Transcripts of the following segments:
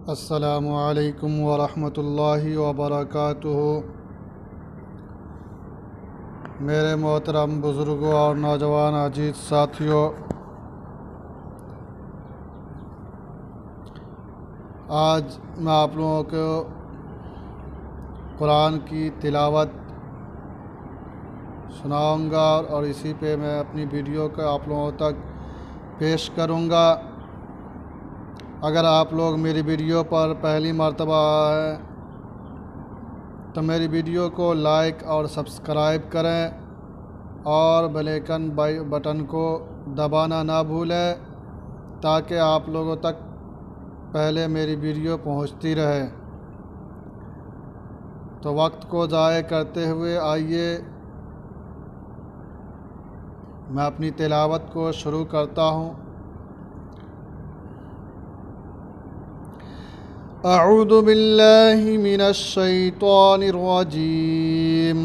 अस्सलामु अलैकुम वरहमतुल्लाहि वबरकातुहू। मेरे मोहतरम बुज़ुर्गों और नौजवान अजीज साथियों, आज मैं आप लोगों को कुरान की तिलावत सुनाऊंगा और इसी पे मैं अपनी वीडियो को आप लोगों तक पेश करूंगा। अगर आप लोग मेरी वीडियो पर पहली मर्तबा आए तो मेरी वीडियो को लाइक और सब्सक्राइब करें और बेल आइकन बटन को दबाना ना भूलें ताकि आप लोगों तक पहले मेरी वीडियो पहुंचती रहे। तो वक्त को ज़ाय करते हुए आइए मैं अपनी तिलावत को शुरू करता हूँ। अऊज़ु बिल्लाहि मिनश शैतानिर रजीम।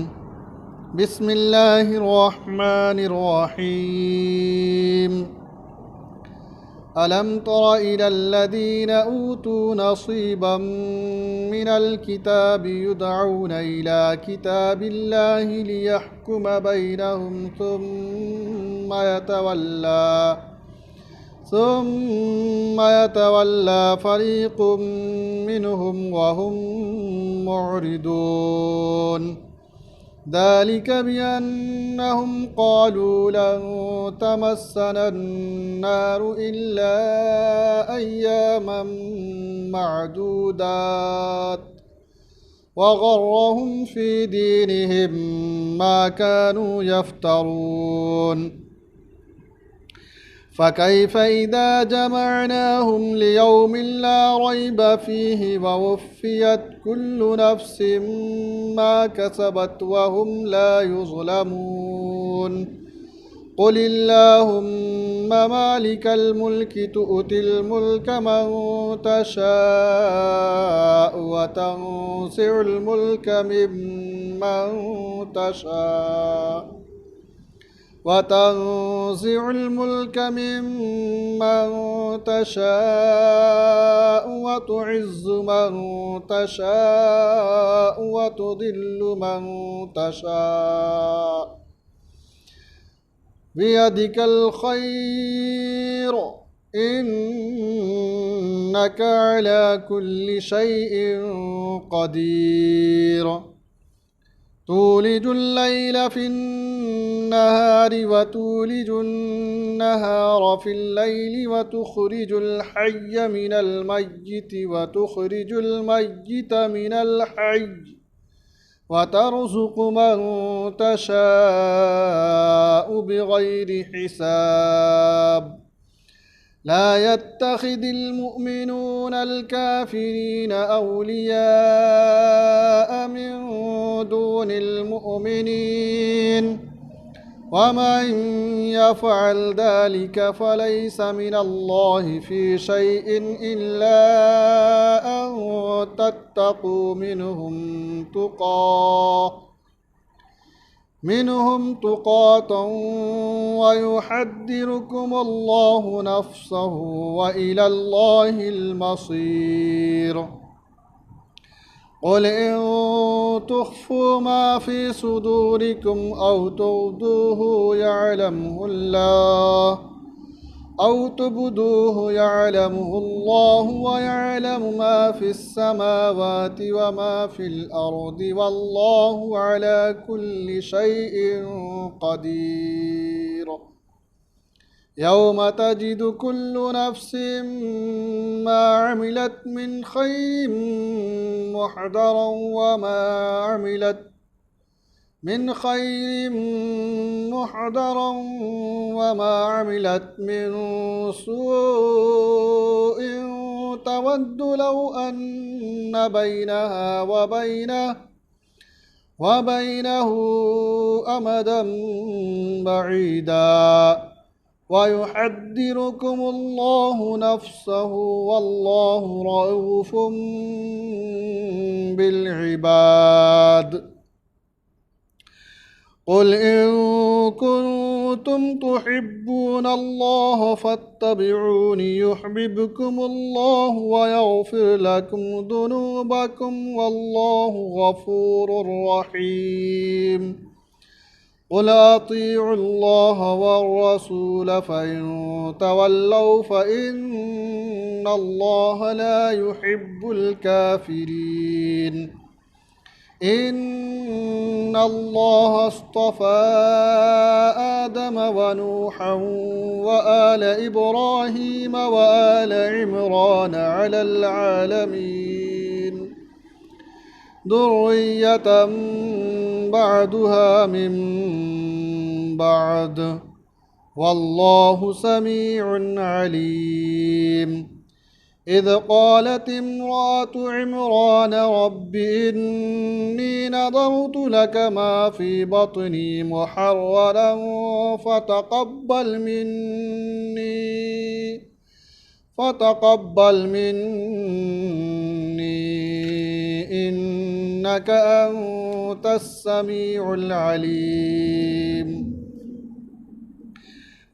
बिस्मिल्लाहिर रहमानिर रहीम। अलम तरा इलल लज़ीना ऊतू नसीबम मिनल किताबि युदऊना इला किताबिल्लाहि लियहकुम बैनहुम सुम्मा यतवल्ला फरीक़ुम मिनहुम वहुम मुअरिदून। ذلك بأنهم قالوا لن تمسنا النار إلا أياما معدودات وغرهم في دينهم ما كانوا يفترون فكيف إذا جمعناهم ليوم لا ريب فيه ووفيت كل نفس ما كسبت وهم لا يظلمون قل اللهم مالك الملك تؤتي الملك من تشاء وتنزع الملك ممن تشاء وتنزع الملك ممن تشاء وتعز من تشاء وتضل من تشاء بيدك الخير إنك على كل شيء قدير تولج الليل في النهار وتولج النهار في الليل وتخرج الحي من الميت وتخرج الميت من الحي وترزق من تشاء بغير حساب لا يتخذ المؤمنون الكافرين أولياء من دون المؤمنين ومن يفعل ذلك فليس من الله في شيء إلا أن تتقوا منهم تقاة ويحذركم الله نفسه وإلى الله المصير قل إن تخفوا ما في صدوركم أو تبدوه يعلمه الله أو تبدوه يعلمه الله ويعلم ما في السماوات وما في الأرض والله على كل شيء قدير يوم تجد كل نفس ما عملت من خير محضرا وما عملت من سوء تود لو أن بينها وبينه أمدا بعيدا ويحذركم الله نفسه والله رؤوف بالعباد قل إن كنتم كنتم تحبون الله فاتبعوني يحببكم الله ويغفر لكم ذنوبكم والله غفور رحيم قل أطيعوا الله والرسول فإن تولوا فإن الله لا يحب الكافرين إن الله اصطفى آدم ونوحا وآل إبراهيم وآل عمران على العالمين ذرية بعدها من بعد والله سميع عليم إذ قالت امرأة عمران رب إني نذرت لك ما في بطني محررا فتقبل مني إنك أنت السميع العليم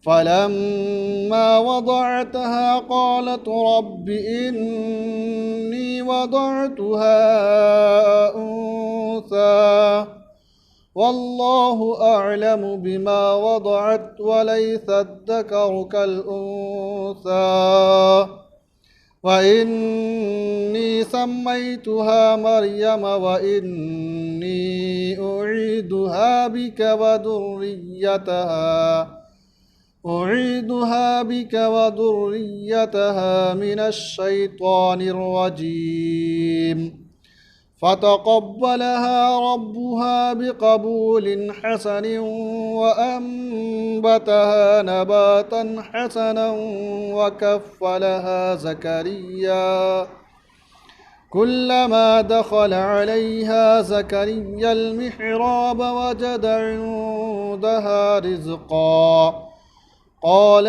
فلما وضعتها قالت رب إني وضعتها أنثى والله أعلم بما وضعت وليس الذكر كالأنثى وإني سميتها مريم وإني أعيدها بك وذريتها من الشيطان الرجيم فتقبلها ربها بقبول حسن وأنبتها نباتا حسنا وكفلها زكريا كلما دخل عليها زكريا المحراب وجد عندها رزقا قال